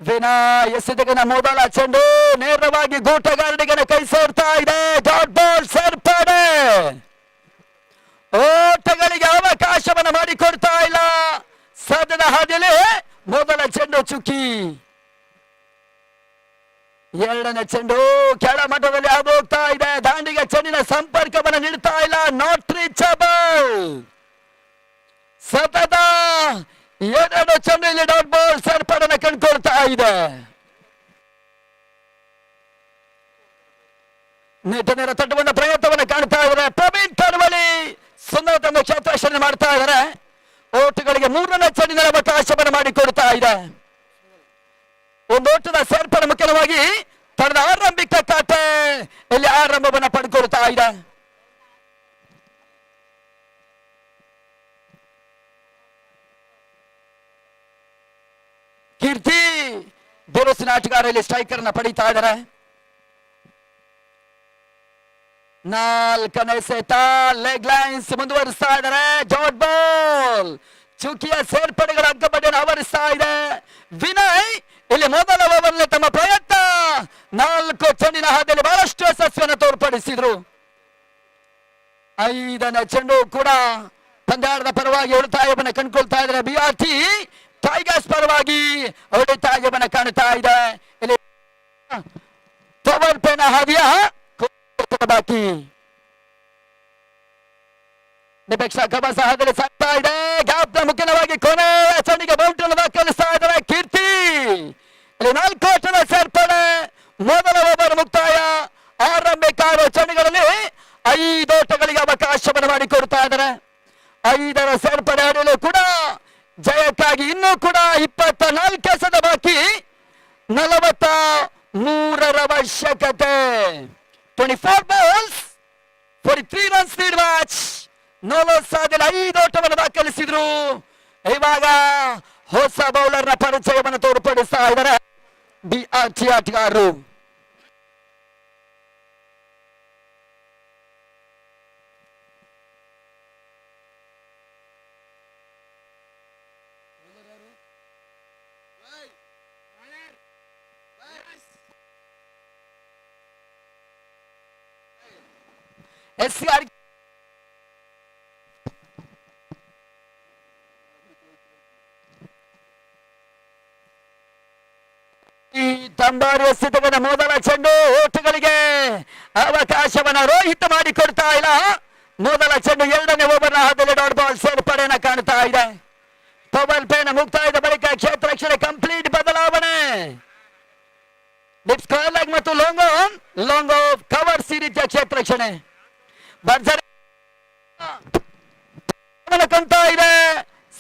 ವಿನಯ್ ಎಸೆದಗನ ಮೊದಲ ಚೆಂಡು ನೇರವಾಗಿ ಗೂಟಗಾರನಿಗೆ ಕೈ ಸೇರ್ತಾ ಇದೆ. ಡಾಟ್ ಬಾಲ್ ಸೇರ್ಪಡೆ. ಓಟಗಳಿಗೆ ಅವಕಾಶವನ್ನು ಮಾಡಿಕೊಡ್ತಾ ಇಲ್ಲ. ಸದ್ಯದ ಹಾದಿಯಲ್ಲಿ ಮೊದಲ ಚೆಂಡು ಚುಕ್ಕಿ. ಎರಡನೇ ಚೆಂಡು ಕೆಳ ಮಟ್ಟದಲ್ಲಿ ಹಾದು ಹೋಗ್ತಾ ಇದೆ. ದಾಂಡಿಗೆ ಚೆಂಡಿನ ಸಂಪರ್ಕವನ್ನು ನೀಡ್ತಾ ಇಲ್ಲ. Not reachable. ಸತತ 2 ಚೆಂಡು ಇಲ್ಲಿ ಡಾಟ್ ಬಾಲ್ ಸೇರ್ಪಡೆಯನ್ನು ಕಂಡುಕೊಳ್ತಾ ಇದೆ. ನೆಟ್ಟ ನೇರ ತಟ್ಟುವಂತ ಪ್ರಯತ್ನವನ್ನು ಕಾಣ್ತಾ ಇದ್ದಾರೆ. ಪ್ರವೀಣ್ ಕಡವಳಿ ಸುಂದರ ತಮ್ಮ ಕ್ಷೇತ್ರ ಮಾಡ್ತಾ ಇದ್ದಾರೆ. ಓಟಗಳಿಗೆ 3ನೇ ಚೆಂಡಿನ ಅವಕಾಶವನ್ನು ಮಾಡಿಕೊಡ್ತಾ ಇದೆ. ಒಂದು ಓಟದ ಸೇರ್ಪಡೆ ಮುಖ್ಯವಾಗಿ ತನ್ನ ಆರಂಭಿಕ ಖಾತೆ ಇಲ್ಲಿ ಆರಂಭವನ್ನು ಪಡ್ಕೊಳ್ತಾ ಇದೆ. ಕೀರ್ತಿ ಬೆರೋಸಿನ ಆಟಗಾರ ಇಲ್ಲಿ ಸ್ಟ್ರೈಕರ್ ನ ಪಡೀತಾ ಇದ್ದಾರೆ. 4ನೇ ಎಸೆತ ಲೆಗ್ ಲೈನ್ಸ್ ಮುಂದುವರಿಸ್ತಾ ಇದ್ದಾರೆ. ಡಾಟ್ ಬಾಲ್ ಚುಕಿಯ ಸೇರ್ಪಡೆಗಳ ಅಂಕಪಟ್ಟಿಯನ್ನು ಆವರಿಸ್ತಾ ಇದೆ. ವಿನಯ್ ಇಲ್ಲಿ ಮೊದಲ ಓವರ್ನಲ್ಲಿ ತಮ್ಮ ಪ್ರಯತ್ನ 4 ಚೆಂಡಿನ ಹಾದಿಯಲ್ಲಿ ಬಹಳಷ್ಟು ಯಶಸ್ವಿಯನ್ನು ತೋರ್ಪಡಿಸಿದ್ರು. 5ನೇ ಚೆಂಡು ಕೂಡ ಪಂದ್ಯಾಟದ ಪರವಾಗಿ ಉಳಿತಾಯವನ್ನು ಕಂಡುಕೊಳ್ತಾ ಇದ್ದಾರೆ. BRT ಟೈಗರ್ಸ್ ಪರವಾಗಿ ಉಳಿತಾಯವನ್ನು ಕಾಣ್ತಾ ಇದೆ. ಇಲ್ಲಿ ಪವರ್ ಪೇನ ಹಾದಿಯ ಬಾಕಿ ನಿಪೇಕ್ಷ ಕಬಸ ಹಾದಿಯಲ್ಲಿ ಸಾಗ್ತಾ ಇದೆ. ಗ್ಯಾಪ್ ಮುಖ್ಯವಾಗಿ ಕೊನೆಯ ಚೆಂಡಿಗೆ ಬೌಂಡ್ರಿ ದಾಖಲಿಸ್ತಾ ಇದ್ದಾರೆ. ಕೀರ್ತಿ ಇಲ್ಲಿ 4 ಓಟದ ಸೇರ್ಪಡೆ. ಮೊದಲ ಓವರ್ ಮುಕ್ತಾಯ. ಆರಂಭಿಕ 6 ಚೆಂಡುಗಳಲ್ಲಿ 5 ಓಟಗಳಿಗೆ ಅವಕಾಶವನ್ನು ಮಾಡಿಕೊಡ್ತಾ ಇದ್ದಾರೆ. 5ರ ಸೇರ್ಪಡೆ ಆಡಲು ಕೂಡ ಜಯಕ್ಕಾಗಿ ಇನ್ನೂ ಕೂಡ 24 ಎಸೆದ ಬಾಕಿ, 43 ಅವಶ್ಯಕತೆ. 24 balls 43 runs lead match. ನೋಲೋ ಸಾಧಿನ 5 ಓಟವನ್ನು ದಾಖಲಿಸಿದ್ರು. ಇವಾಗ ಹೊಸ ಬೌಲರ್ನ ಪರಿಚಯವನ್ನು ತೋರ್ಪಡಿಸ್ತಾ ಇದ್ದಾರೆ BRT ಆಟಗಾರರು. SCR ಈ ತಂಬಾರು ಎಸೆತದ ಮೊದಲ ಚೆಂಡು ಓಟುಗಳಿಗೆ ಅವಕಾಶವನ್ನ ರೋಹಿತ್ ಮಾಡಿಕೊಡ್ತಾ ಇಲ್ಲ. ಮೊದಲ ಚೆಂಡು 2ನೇ ಓವರ್ನ ಹಾದಲ್ಲಿ ಡಾಟ್ ಬಾಲ್ ಸೇರ್ಪಡೆಯನ್ನ ಕಾಣ್ತಾ ಇದೆ. ಪವರ್ ಪ್ಲೇನ ಮುಕ್ತಾಯದ ಬಳಿಕ ಕ್ಷೇತ್ರ ರಕ್ಷಣೆ ಕಂಪ್ಲೀಟ್ ಬದಲಾವಣೆ. ಡಿಪ್ ಸ್ಕ್ವೇರ್ ಲೆಗ್ ಮತ್ತು ಲಾಂಗ್ ಆಫ್ ಕವರ್ಸ್ ಈ ರೀತಿಯ ಕ್ಷೇತ್ರ ರಕ್ಷಣೆ ಭರ್ಜರಿ ಕಾಣ್ತಾ ಇದೆ.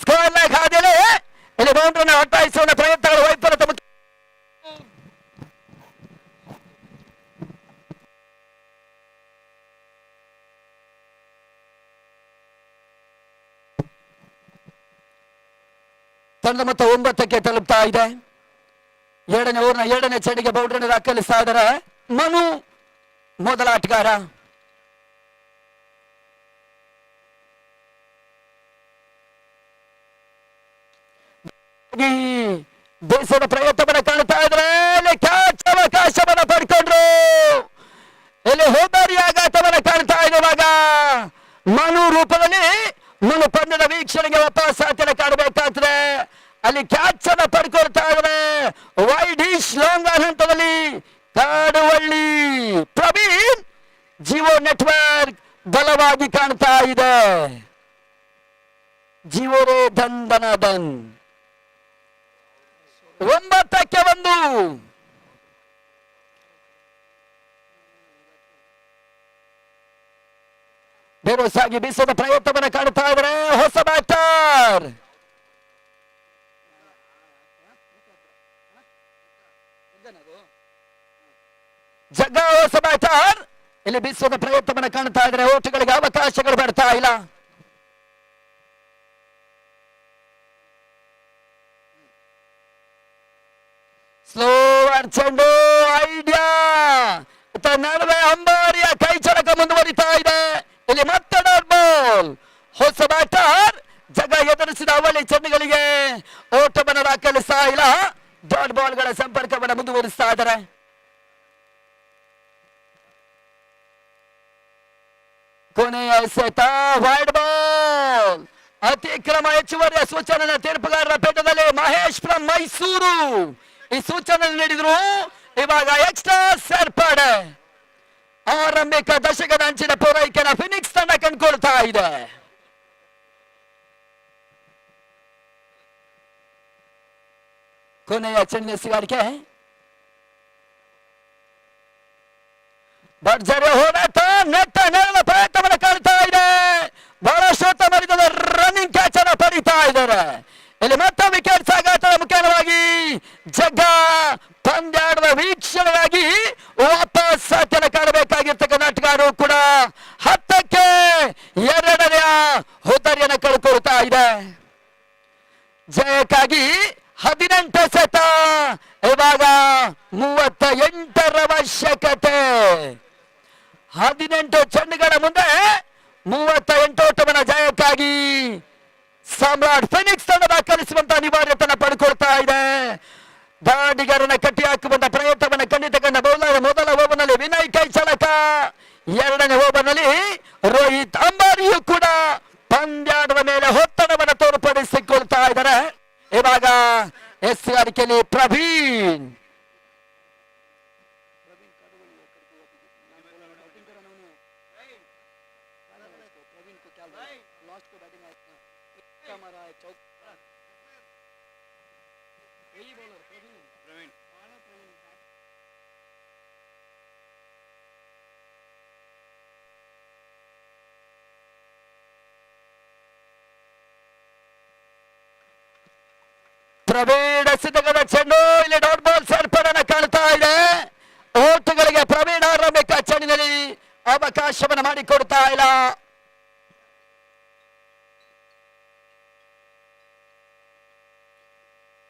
ಸ್ಕ್ವೇರ್ ಲೆಗ್ ಹಾದಿಯಲ್ಲಿ ಇಲ್ಲಿ ಬೌಂಡ್ರಿಯನ್ನು ಹಟಾಯಿಸುವ ಪ್ರಯತ್ನಗಳು ವೈಫಲ್ಯತೆ. ತಂಡ ಮೊತ್ತ 9ಕ್ಕೆ ತಲುಪ್ತಾ ಇದೆ. 2ನೇ ಓವರ್ನ 2ನೇ ಚೆಂಡಿಗೆ ಬೌಂಡ್ರಿಯನ್ನು ದಾಖಲಿಸ್ತಾ ಇದ್ದಾರೆ ಮನು ಮೊದಲ ಆಟಗಾರ. ದೇಶದ ಪ್ರಯತ್ನವನ್ನು ಕಾಣ್ತಾ ಇದ್ರೆ ಕ್ಯಾಚ್ ಅವಕಾಶವನ್ನು ಪಡ್ಕೊಂಡ್ರು. ಇಲ್ಲಿ ಹೋದಾರಿ ಆಘಾತವನ್ನು ಕಾಣ್ತಾ ಇದೆ. ಇವಾಗ ಮನು ರೂಪದಲ್ಲಿ ಮನು ಪಂದ್ಯದ ವೀಕ್ಷಣೆಗೆ ವಾಪಸ್ ಆತನ ಕಾಣಬೇಕಾಗ್ತದೆ. ಅಲ್ಲಿ ಕ್ಯಾಚ್ ಅನ್ನು ಪಡ್ಕೊಳ್ತಾ ಇದ್ದಾರೆ. ವೈಡ್ ಈಶ್ ಲಾಂಗ್ ಆನ್ ಹಂತದಲ್ಲಿ ಕಾಡುವಳ್ಳಿ ಪ್ರವೀಣ್. ಜಿಯೋ ನೆಟ್ವರ್ಕ್ ಬಲವಾಗಿ ಕಾಣ್ತಾ ಇದೆ. ಜಿಯೋ ರೇ ದಂದನದನ್ 9ಕ್ಕೆ 1. ಬೇರೋಸಾಗಿ ಬೀಸದ ಪ್ರಯತ್ನವನ್ನು ಕಾಣ್ತಾ ಇದ್ದಾರೆ ಹೊಸ ಬ್ಯಾಟರ್. ಜಗ್ಗ ಹೊಸ ಬ್ಯಾಟರ್ ಇಲ್ಲಿ ಬೀಸದ ಪ್ರಯತ್ನವನ್ನು ಕಾಣ್ತಾ ಇದ್ದಾರೆ. ಓಟುಗಳಿಗೆ ಅವಕಾಶಗಳು ಬರ್ತಾ ಇಲ್ಲ. ಸ್ಲೋವರ್ ಚೆಂಡು ಐಡಿಯಾ ನಡುವೆ ಅಂಬಾರಿಯ ಕೈ ಚಳಕ ಮುಂದುವರಿತಾ ಇದೆ. ಇಲ್ಲಿ ಮತ್ತೆ ಡಾಟ್ ಬಾಲ್. ಹೊಸ ಬ್ಯಾಟರ್ ಜಗ ಎದುರಿಸಿದ ಅವಳಿ ಚೆಂಡುಗಳಿಗೆ ಓಟವನ್ನು ದಾಖಲಿಸ್ತಾ ಇಲ್ಲ. ಡಾಟ್ ಬಾಲ್ಗಳ ಸಂಪರ್ಕವನ್ನು ಮುಂದುವರಿಸ್ತಾ ಇದ್ದಾರೆ. ಕೊನೆಯ ಎಸೆತ ವೈಡ್ ಬಾಲ್. ಅತಿಕ್ರಮ ಹೆಚ್ಚುವರಿಯ ಸೂಚನೆ ತೀರ್ಪುಗಾರರ ಪೀಠದಲ್ಲಿ ಮಹೇಶ್ ಫ್ರಮ್ ಮೈಸೂರು ಈ ಸೂಚನೆ ನೀಡಿದ್ರು. ಇವಾಗ ಎಕ್ಸ್ಟ್ರಾ ಸೇರ್ಪಡೆ. ಆರಂಭಿಕ ದಶಕದ ಅಂಚಿನ ಪೂರೈಕೆನ ಫಿನಿಕ್ಸ್ ತಂಡ ಕಂಡುಕೊಳ್ತಾ ಇದೆ. ಕೊನೆಯ ಚೆಂಡಿನ ಸಿಗಾರಿಕೆ. ಭರ್ಜರಿ ಹೋರಾಟ ನೆಟ್ಟ ನೆರಳ ಪ್ರಯತ್ನವನ್ನು ಕಾಣ್ತಾ ಇದೆ. ಬಹಳಷ್ಟು ಮರಿದ ರನ್ನಿಂಗ್ ಕ್ಯಾಚ್ ಅನ್ನು ಪಡಿತಾ ಇದ್ದಾರೆ. ಇಲ್ಲಿ ಮತ್ತೆ ವಿಕೆಟ್ ಆಘಾತದ ಮುಖ್ಯವಾಗಿ ಜಗ್ಗ ಪಂದ್ಯಾಟದ ವೀಕ್ಷಣೆಗಾಗಿ ವಾಪಸ್ ಆತನ ಕಾಣಬೇಕಾಗಿರ್ತಕ್ಕಂಥ ಆಟಗಾರರು ಕೂಡ 10ಕ್ಕೆ 2ನೇ ಹುದ್ದರಿಯನ್ನು ಕಳ್ಕೊಳ್ತಾ ಇದೆ. ಜಯಕ್ಕಾಗಿ 18 ಎಸೆತ. ಇವಾಗ 38 ಅವಶ್ಯಕತೆ. 18 ಚೆಂಡುಗಳ ಮುಂದೆ 38 ಓಟವನ್ನು ಜಯಕ್ಕಾಗಿ ಸಾಮ್ರಾಟ್ ಫಿನಿಕ್ಸ್ ತಂಡ ದಾಖಲಿಸುವಂತ ಅನಿವಾರ್ಯತೆಯನ್ನು ಪಡ್ಕೊಳ್ತಾ ಇದೆ. ದಾಂಡಿಗರನ್ನ ಕಟ್ಟಿ ಹಾಕುವಂತ ಪ್ರಯತ್ನವನ್ನು ಖಂಡಿತ ಕಂಡ ಬೌಲರ್ ಮೊದಲ ಓವರ್ನಲ್ಲಿ ವಿನಯ್ ಕೈ ಚಳಕ. 2ನೇ ಓವರ್ನಲ್ಲಿ ರೋಹಿತ್ ಅಂಬಾರಿಯು ಕೂಡ ಪಂದ್ಯಾಟದ ಮೇಲೆ ಒತ್ತಡವನ್ನು ತೋರ್ಪಡಿಸಿಕೊಳ್ತಾ ಇದ್ದಾರೆ. ಇವಾಗ ಎಸ್ಸಿಆರ್ಕೆಯಲ್ಲಿ ಪ್ರವೀಣ್ ಪ್ರವೀಣ್ ಸಿದ್ಧಗಡ ಚೆಂಡು ಇಲ್ಲಿ ಡಾಟ್ ಬಾಲ್ ಸೇರ್ಪಡೆಯನ್ನು ಕಾಣ್ತಾ ಇದೆ. ಓಟುಗಳಿಗೆ ಪ್ರವೀಣ್ ಆರಂಭಿಕ ಚೆಂಡಿನಲ್ಲಿ ಅವಕಾಶವನ್ನು ಮಾಡಿಕೊಡ್ತಾ ಇಲ್ಲ.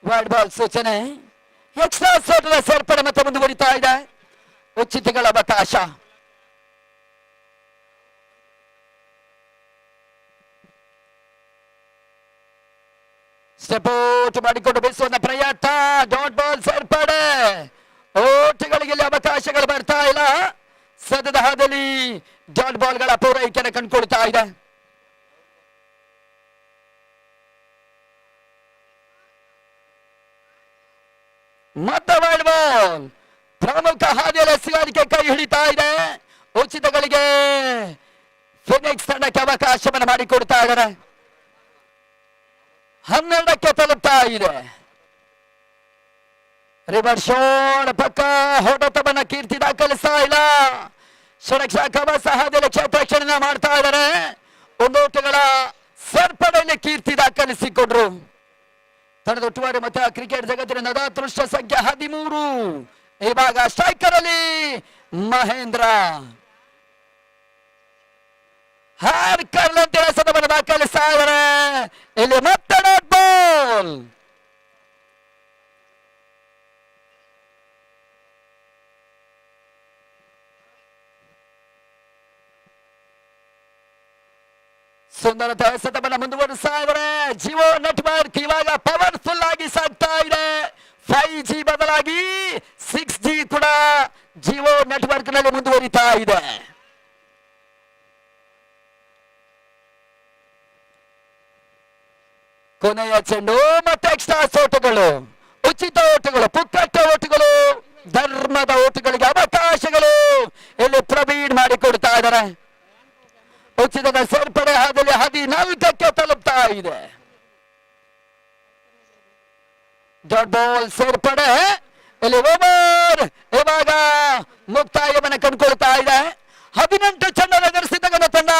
ವೈಡ್ ಬಾಲ್ ಸೂಚನೆ. ಎಕ್ಸ್ಟ್ರಾ ಸೋಟದ ಸೇರ್ಪಡೆ ಮತ್ತೆ ಮುಂದುವರಿತಾ ಇದೆ. ಉಚಿತಗಳ ಅವಕಾಶ. ಸ್ಟೆಪ್ ಔಟ್ ಮಾಡಿಕೊಂಡು ಬೀಸುವಂತ ಪ್ರಯತ್ನ. ಡಾಟ್ ಬಾಲ್ ಸೇರ್ಪಡೆ. ಓಟುಗಳಿಗೆ ಇಲ್ಲಿ ಅವಕಾಶಗಳು ಬರ್ತಾ ಇಲ್ಲ. ಸದ್ಯದ ಹಾದಿಯಲ್ಲಿ ಡಾಟ್ ಬಾಲ್ಗಳ ಪೂರೈಕೆಯನ್ನು ಕಂಡುಕೊಳ್ತಾ ಇದೆ. ಮತ್ತೆ ವೈಡ್ ಬಾಲ್. ಪ್ರಮುಖ ಹಾದಿಯಲ್ಲಿ ಎಸೆಗಾರಿಕೆ ಕೈ ಹಿಡಿತಾ ಇದೆ. ಉಚಿತಗಳಿಗೆ ಫಿನಿಕ್ಸ್ ತಂಡಕ್ಕೆ ಅವಕಾಶವನ್ನು ಮಾಡಿಕೊಡ್ತಾ ಇದ್ದಾರೆ. 12ಕ್ಕೆ ತಲುಪ್ತಾ ಇದೆ. ರಿವರ್ಸ್ ಶಾಟ್ ಪಕ್ಕ ಹೊಡೆತವನ್ನ ಕೀರ್ತಿ ದಾಖಲಿಸ್ತಾ ಇಲ್ಲ. ಸುರಕ್ಷಾ ಕವಚ ಹಾದಿಯಲ್ಲಿ ಕ್ಷೇತ್ರಕ್ಷಣೆ ಮಾಡ್ತಾ ಇದ್ದಾರೆ. ಒಂದೋಟಗಳ ಸೇರ್ಪಡೆಯಲ್ಲಿ ಕೀರ್ತಿ ದಾಖಲಿಸಿಕೊಂಡ್ರು. ತಂಡದ ಒಟ್ಟುವಾರಿ ಮೊತ್ತ ಕ್ರಿಕೆಟ್ ಜಗತ್ತಿನ ನದಾದೃಷ್ಟ ಸಂಖ್ಯೆ 13. ಇವಾಗ ಸ್ಟ್ರೈಕರ್ ಅಲ್ಲಿ ಮಹೇಂದ್ರ ಹಾರ್ಕರ್ ಅಂತ ಸದವನ್ನು ದಾಖಲಿಸ್ತಾ ಇದ್ದಾರೆ. ಇಲ್ಲಿ ಮತ್ತೆ ಡಾಟ್ ಬಾಲ್. ಸುಂದರತೆ ಸತವನ್ನು ಮುಂದುವರಿಸ್ತಾ ಇದ್ದಾರೆ. ಜಿಯೋ ನೆಟ್ವರ್ಕ್ ಇವಾಗ ಪವರ್ಫುಲ್ ಆಗಿ ಸಾಗ್ತಾ ಇದೆ. 5G ಬದಲಾಗಿ 6G ಕೂಡ ಜಿಯೋ ನೆಟ್ವರ್ಕ್ ನಲ್ಲಿ ಮುಂದುವರಿತಾ ಇದೆ. ಕೊನೆಯ ಚೆಂಡು ಮತ್ತೆ ಎಕ್ಸ್ಟ್ರಾ ಓಟುಗಳು, ಉಚಿತ ಓಟುಗಳು, ಪುಕ್ಕಟ್ಟ ಓಟುಗಳು, ಧರ್ಮದ ಓಟುಗಳಿಗೆ ಅವಕಾಶಗಳು ಇಲ್ಲಿ ಪ್ರವೀಣ್ ಮಾಡಿಕೊಡ್ತಾ ಇದ್ದಾರೆ. ಉಚಿತದ ಸೇರ್ಪಡೆ ಹಾದಿಯಲ್ಲಿ 14ಕ್ಕೆ ತಲುಪ್ತಾ ಇದೆ. ಡಾಟ್ ಬಾಲ್ ಸೇರ್ಪಡೆ ಇಲ್ಲಿ ಓವರ್ ಇವಾಗ ಮುಕ್ತಾಯವನ್ನು ಕಂಡುಕೊಳ್ತಾ ಇದೆ. 18 ಚೆಂಡನ್ನು ಎದುರಿಸಿದ ತಂಡ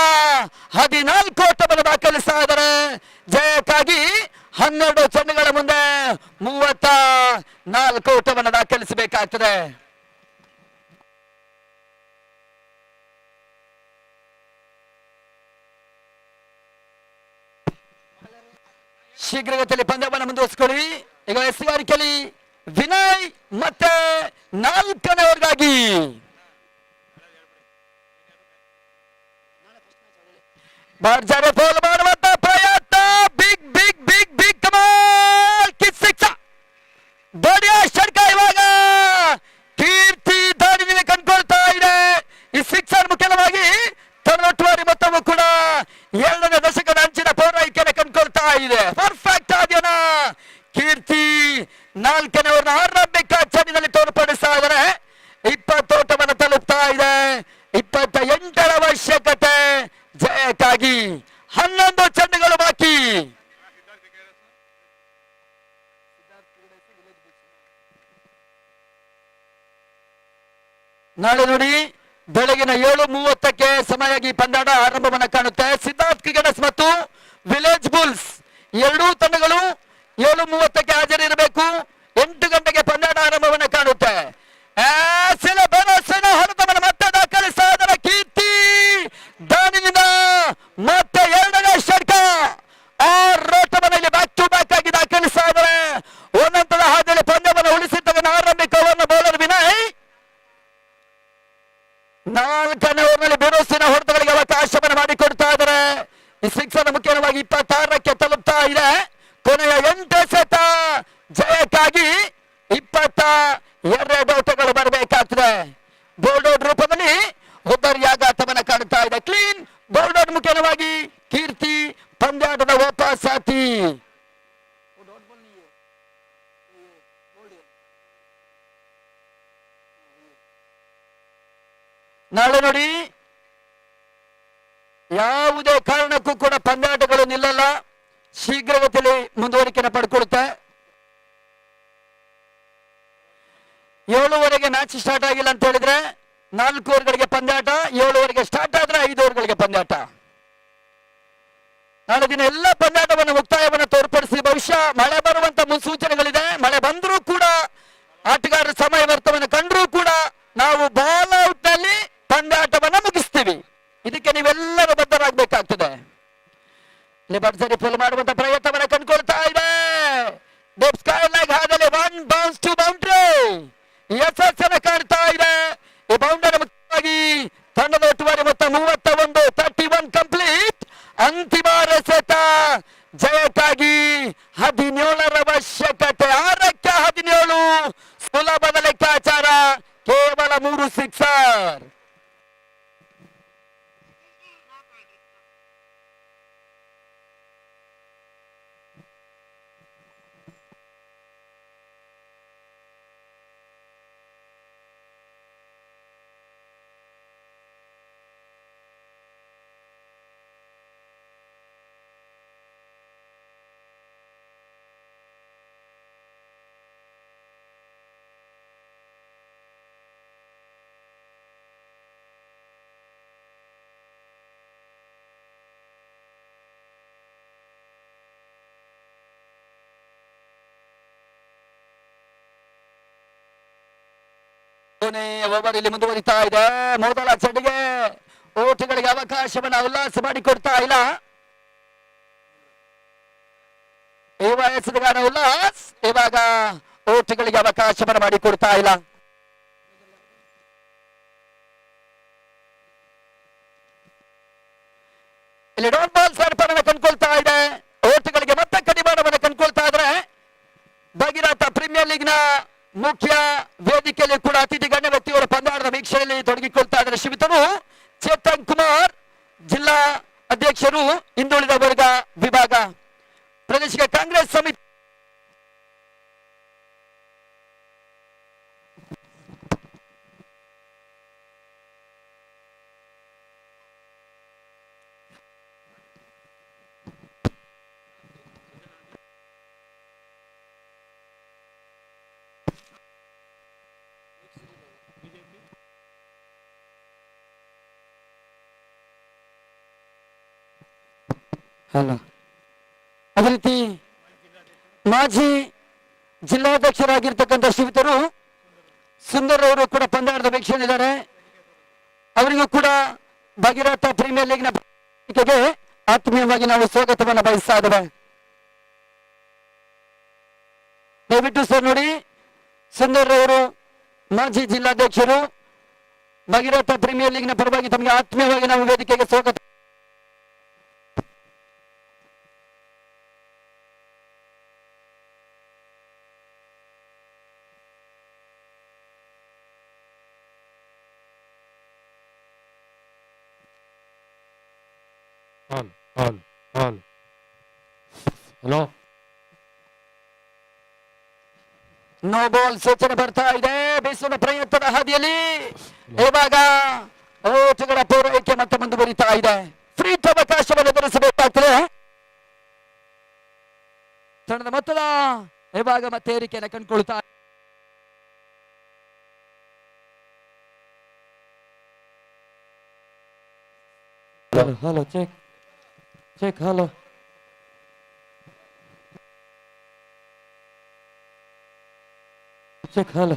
14 ಓಟವನ್ನು ದಾಖಲಿಸ್ತಾ ಇದ್ದಾರೆ. ಜಯಕ್ಕಾಗಿ 12 ಚೆಂಡುಗಳ ಮುಂದೆ 34 ಓಟವನ್ನು ದಾಖಲಿಸಬೇಕಾಗ್ತದೆ. ಶೀಘ್ರಗತಿಯಲ್ಲಿ ಪಂದ್ಯವನ್ನು ಮುಂದುವರಿಸಿಕೊಳ್ಳಿ. ಈಗ ಎಸೆಗಾರಿಕೆಯಲ್ಲಿ ವಿನಯ್ ಮತ್ತೆ 4ನೇ ಓವರ್ಗಾಗಿ ಭರ್ಜರಿ ಫೋಲ್ ಮಾಡುವಂತ ಪ್ರಯತ್ನ. ಬಿಗ್ ಬಿಗ್ ಬಿಗ್ ಬಿಗ್ ಕಮಾಲ್ ಕಿಕ್ ಸಿಕ್ಸ್. ಬಡಿಯ ಷಡ್ಕ ಇವಾಗ ಕೀರ್ತಿ ದಾಳಿನಿಂದ ಕಂಡುಕೊಳ್ತಾ ಇದೆ. ಈ ಸಿಕ್ಸರ್ ಮುಖ್ಯವಾಗಿ ತನ್ನೊಟ್ಟುವಾರಿ ಮೊತ್ತವೂ ಕೂಡ 2ನೇ ದಶಕದ ಅಂಚಿನ ಪೌರಾಯಿಕೆಯನ್ನು ಕಂಡುಕೊಳ್ತಾ ಇದೆ. ಪರ್ಫೆಕ್ಟ್ ಆದ್ಯನ ಕೀರ್ತಿ 4ನೇ ಓವರ್ನ ಆರಂಭಿಕ ಚೆಂಡಿನಲ್ಲಿ ತೋರ್ಪಡಿಸ್ತಾ ಇದ್ದಾರೆ. 20 ಓಟವನ್ನು ತಲುಪ್ತಾ ಇದೆ. 28ರ ಅವಶ್ಯಕತೆ ಜಯಕ್ಕಾಗಿ. 11 ಚೆಂಡುಗಳು ಬಾಕಿ. ನಾಳೆ ನೋಡಿ ಬೆಳಗಿನ 7:30ಕ್ಕೆ ಸಮಯವಾಗಿ ಪಂದ್ಯಾಟ ಆರಂಭವನ್ನು ಕಾಣುತ್ತೆ. ಸಿದ್ಧಾರ್ಥ್ ಕ್ರಿಕೆಟರ್ಸ್ ಮತ್ತು ವಿಲೇಜ್ ಬುಲ್ಸ್ ಎರಡೂ ತಂಡಗಳು 7:30ಕ್ಕೆ ಹಾಜರಿರಬೇಕು. 8 ಗಂಟೆಗೆ ಪಂದ್ಯಾಟ ಆರಂಭವನ್ನು ಕಾಣುತ್ತೆ. ಹೊರತವನ್ನು ಮತ್ತೆ ದಾಖಲಿಸ್ತಾ ಇದ್ದಾರೆ ಕೀರ್ತಿ ದಾನಿನಿಂದ ಮತ್ತೆ 2ನೇ ಷಟ್ಕ. 6 ಓಟವನ್ನು ಇಲ್ಲಿ ಬ್ಯಾಕ್ ಟು ಬ್ಯಾಕ್ ಆಗಿ ದಾಖಲಿಸ್ತಾ ಇದ್ದಾರೆ. ಒಂದೊಂದರ ಹಾದಿಯಲ್ಲಿ ಪಂದ್ಯವನ್ನು ಉಳಿಸಿದ್ದಾಗ ಆರಂಭಿಕ ಓವರ್ನ ಬೌಲರ್ ವಿನಯ್ 4ನೇ ಓವರ್ನಲ್ಲಿ ಬಿರುಸಿನ ಹೊಡೆತಗಳಿಗೆ ಅವಕಾಶವನ್ನು ಮಾಡಿಕೊಡ್ತಾ ಇದ್ದಾರೆ. ಈ ಸಿಕ್ಸರ್ ಮುಖ್ಯವಾಗಿ 26ಕ್ಕೆ ತಲುಪ್ತಾ ಇದೆ. ಕೊನೆಯ 8 ಸೆತ ಜಯಕ್ಕಾಗಿ 22 ಓಟಗಳು ಬರಬೇಕಾಗ್ತದೆ. ಬೋಲ್ಡೌಟ್ ರೂಪದಲ್ಲಿ ಒಬ್ಬರಿಯಾಘಾತವನ್ನು ಕಾಣುತ್ತಾ ಇದೆ. ಕ್ಲೀನ್ ಬೋಲ್ಡೌಟ್ ಮುಖ್ಯವಾಗಿ ಕೀರ್ತಿ ಪಂದ್ಯಾಟದ ವಾಪಸಾತಿ. ನಾಳೆ ನೋಡಿ ಯಾವುದೇ ಕಾರಣಕ್ಕೂ ಕೂಡ ಪಂದ್ಯಾಟಗಳು ನಿಲ್ಲಲ್ಲ. ಶೀಘ್ರಗತಿಯಲ್ಲಿ ಮುಂದುವರಿಕೆಯನ್ನು ಪಡ್ಕೊಳುತ್ತೆ. 7:15 ಮ್ಯಾಚ್ ಸ್ಟಾರ್ಟ್ ಆಗಿಲ್ಲ ಅಂತ ಹೇಳಿದ್ರೆ 4 ಓವರ್ಗಳಿಗೆ ಪಂದ್ಯಾಟ, 7:15 ಸ್ಟಾರ್ಟ್ ಆದ್ರೆ 5 ಓವರ್ಗಳಿಗೆ ಪಂದ್ಯಾಟ. ನಾಳೆ ದಿನ ಎಲ್ಲ ಪಂದ್ಯಾಟವನ್ನು ಮುಕ್ತಾಯವನ್ನು ತೋರ್ಪಡಿಸಿ ಬಹುಶಃ ಮಳೆ ಬರುವಂತ ಮುನ್ಸೂಚನೆಗಳು ಇಲ್ಲಿ ಭರ್ಜರಿ ಫುಲ್ ಮಾಡುವಂತ ಪ್ರಯತ್ನವನ್ನ ಕಂಡುಕೊಳ್ತಾ ಇದೆ. ಡೆಪ್ ಸ್ಕೈ ಲೈಕ್ ಹಾದಲ್ಲಿ 1 ಬೌನ್ಸ್ ಟು ಬೌಂಡ್ರಿ ಯಶಸ್ಸನ್ನ ಕಾಣ್ತಾ ಇದೆ. ಈ ಬೌಂಡರಿ ಮುಖ್ಯವಾಗಿ ತಂಡದ ಒಟ್ಟುವರಿ ಮೊತ್ತ 31, 31 ಕಂಪ್ಲೀಟ್. ಅಂತಿಮ ಎಸೆತ ಜಯಕ್ಕಾಗಿ 17ರ ಅವಶ್ಯಕತೆ. 6ಕ್ಕೆ 17 ಸುಲಭದ ಲೆಕ್ಕಾಚಾರ, ಕೇವಲ 3 ಸಿಕ್ಸರ್. ಓವರ್ ಇಲ್ಲಿ ಮುಂದುವರಿತಾ ಇದೆ. ಮೊದಲ ಚೆಂಡಿಗೆ ಓಟುಗಳಿಗೆ ಅವಕಾಶವನ್ನು ಉಲ್ಲಾಸ ಮಾಡಿಕೊಡ್ತಾ ಇಲ್ಲ ಈ ವಯಸ್ಸಿನ ಉಲ್ಲಾಸ್. ಇವಾಗ ಓಟುಗಳಿಗೆ ಅವಕಾಶವನ್ನು ಮಾಡಿಕೊಡ್ತಾ ಇಲ್ಲ. ಇಲ್ಲಿ ಡಾಟ್ ಬಾಲ್ ಸರ್ಪನ್ನು ಕಂಡುಕೊಳ್ತಾ ಇದೆ. ಓಟುಗಳಿಗೆ ಮತ್ತೆ ಕಡಿವಾಣವನ್ನು ಕಂಡುಕೊಳ್ತಾ ಇದ್ರೆ ಭಗೀರಥ ಪ್ರೀಮಿಯರ್ ಲೀಗ್ ನ ಮುಖ್ಯ ವೇದಿಕೆಯಲ್ಲಿ ಕೂಡ ಅತಿಥಿ ಗಣ್ಯ ವ್ಯಕ್ತಿಗಳ ಪಂದ್ಯಾಟದ ವೀಕ್ಷಣೆಯಲ್ಲಿ ತೊಡಗಿಕೊಳ್ತಾ ಇದ್ದಾರೆ ಶ್ರೀಯುತರು ಚೇತನ್ ಕುಮಾರ್, ಜಿಲ್ಲಾ ಅಧ್ಯಕ್ಷರು, ಹಿಂದುಳಿದ ವರ್ಗ ವಿಭಾಗ, ಪ್ರಾದೇಶಿಕ ಕಾಂಗ್ರೆಸ್ ಸಮಿತಿ. ಅದೇ ರೀತಿ ಮಾಜಿ ಜಿಲ್ಲಾಧ್ಯಕ್ಷರಾಗಿರ್ತಕ್ಕಂಥ ಶ್ರೀಯುತರು ಸುಂದರ್ ಅವರು ಕೂಡ ಪಂದ್ಯಾಟದ ವೀಕ್ಷಣೆಯಿದ್ದಾರೆ. ಅವರಿಗೂ ಕೂಡ ಭಗೀರಥ ಪ್ರೀಮಿಯರ್ ಲೀಗ್ನ ವೇದಿಕೆಗೆ ಆತ್ಮೀಯವಾಗಿ ನಾವು ಸ್ವಾಗತವನ್ನು ಬಯಸ್ತಾ ಇದ್ದೇವೆ. ದಯವಿಟ್ಟು ಸರ್ ನೋಡಿ, ಸುಂದರ್ ಅವರು ಮಾಜಿ ಜಿಲ್ಲಾಧ್ಯಕ್ಷರು, ಭಗೀರಥ ಪ್ರೀಮಿಯರ್ ಲೀಗ್ನ ಪರವಾಗಿ ತಮಗೆ ಆತ್ಮೀಯವಾಗಿ ನಾವು ವೇದಿಕೆಗೆ ಸ್ವಾಗತ. ಹಲೋ, ನೋ ಬಾಲ್ ಸೂಚನೆ ಬರ್ತಾ ಇದೆ. ಬೀಸುವ ಪ್ರಯತ್ನದ ಹಾದಿಯಲ್ಲಿ ಇವಾಗ ಓಟುಗಳ ಪೂರೈಕೆ ಮತ್ತೆ ಮುಂದುವರಿತಾ ಇದೆ. ಫ್ರೀ ಅವಕಾಶವನ್ನು ಎದುರಿಸಬೇಕಾಗ್ತದೆ. ತಂಡದ ಮೊತ್ತದ ಇವಾಗ ಮತ್ತೆ ಏರಿಕೆಯನ್ನು ಕಂಡುಕೊಳ್ತಾ. Hello, check check. Hello, check. Hello.